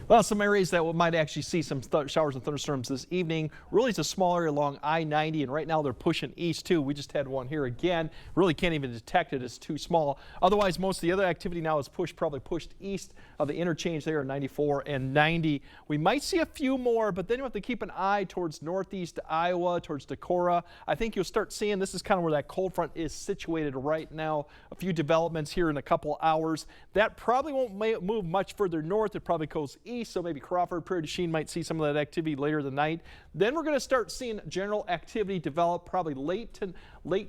Well, some areas that might actually see some showers and thunderstorms this evening. Really, it's a small area along I-90, and right now they're pushing east too. We just had one here again. Really can't even detect it. It's too small. Otherwise, most of the other activity now is probably pushed east of the interchange there, 94 and 90. We might see a few more, but then you have to keep an eye towards northeast Iowa, towards Decorah. I think you'll start seeing this is kind of where that cold front is situated right now. A few developments here in a couple hours. That probably won't move much further north. It probably goes east. So maybe Crawford, Prairie du Chien might see some of that activity later in the night. Then we're going to start seeing general activity develop probably late,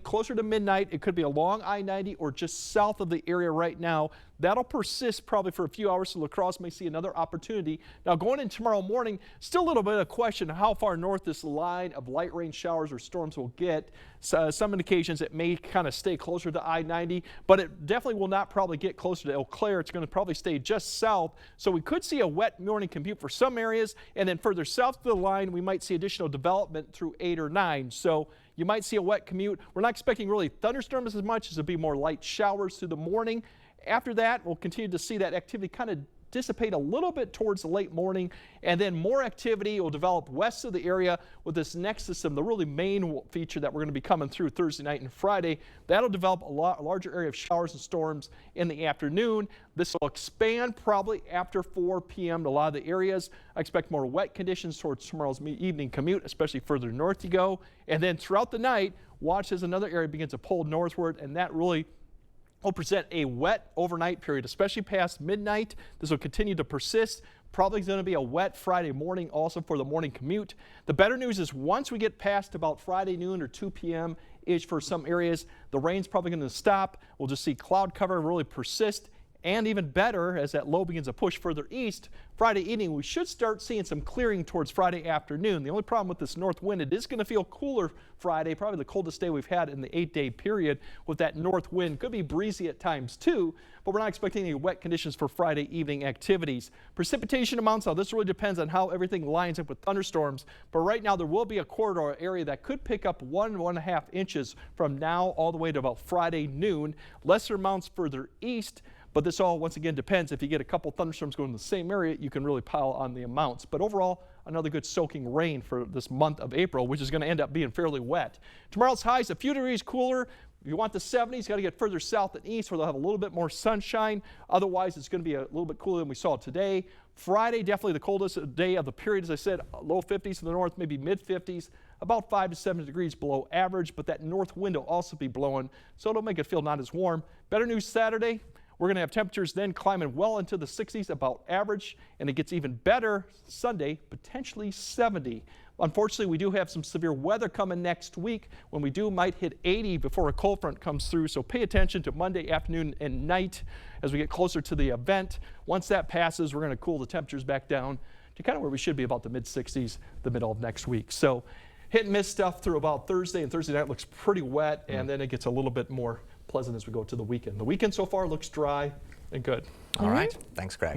closer to midnight. It could be along I-90 or just south of the area right now. That'll persist probably for a few hours, so La Crosse may see another opportunity. Now going into tomorrow morning, still a little bit of question how far north this line of light rain showers or storms will get. Some indications it may kind of stay closer to I-90, but it definitely will not probably get closer to Eau Claire. It's going to probably stay just south, so we could see a wet morning commute for some areas, and then further south of the line we might see additional development through 8 or 9. So you might see a wet commute. We're not expecting really thunderstorms as much as it'll be more light showers through the morning. After that, we'll continue to see that activity kind of dissipate a little bit towards the late morning, and then more activity will develop west of the area with this next system, the really main feature that we're going to be coming through Thursday night and Friday. That'll develop a larger area of showers and storms in the afternoon. This will expand probably after 4 p.m. to a lot of the areas. I expect more wet conditions towards tomorrow's evening commute, especially further north you go. And then throughout the night, watch as another area begins to pull northward, and that really will present a wet overnight period, especially past midnight. This will continue to persist. Probably going to be a wet Friday morning also for the morning commute. The better news is once we get past about Friday noon or 2 p.m.-ish for some areas, the rain's probably going to stop. We'll just see cloud cover really persist. And even better, as that low begins to push further east, Friday evening we should start seeing some clearing towards Friday afternoon. The only problem with this north wind, it is going to feel cooler Friday, probably the coldest day we've had in the 8-day period with that north wind. Could be breezy at times too, but we're not expecting any wet conditions for Friday evening activities. Precipitation amounts, now this really depends on how everything lines up with thunderstorms, but right now there will be a corridor area that could pick up 1.5 inches from now all the way to about Friday noon. Lesser amounts further east. But this all, once again, depends. If you get a couple thunderstorms going in the same area, you can really pile on the amounts. But overall, another good soaking rain for this month of April, which is going to end up being fairly wet. Tomorrow's highs a few degrees cooler. If you want the 70s, got to get further south and east where they'll have a little bit more sunshine. Otherwise, it's going to be a little bit cooler than we saw today. Friday, definitely the coldest day of the period. As I said, low 50s to the north, maybe mid 50s. About 5 to 7 degrees below average, but that north wind will also be blowing, so it'll make it feel not as warm. Better news Saturday. We're going to have temperatures then climbing well into the 60s, about average, and it gets even better Sunday, potentially 70. Unfortunately, we do have some severe weather coming next week when we might hit 80 before a cold front comes through. So pay attention to Monday afternoon and night as we get closer to the event. Once that passes, we're going to cool the temperatures back down to kind of where we should be, about the mid 60s, the middle of next week. So hit and miss stuff through about Thursday, and Thursday night looks pretty wet, and then it gets a little bit more pleasant as we go to the weekend. The weekend so far looks dry and good. All right. Thanks, Greg.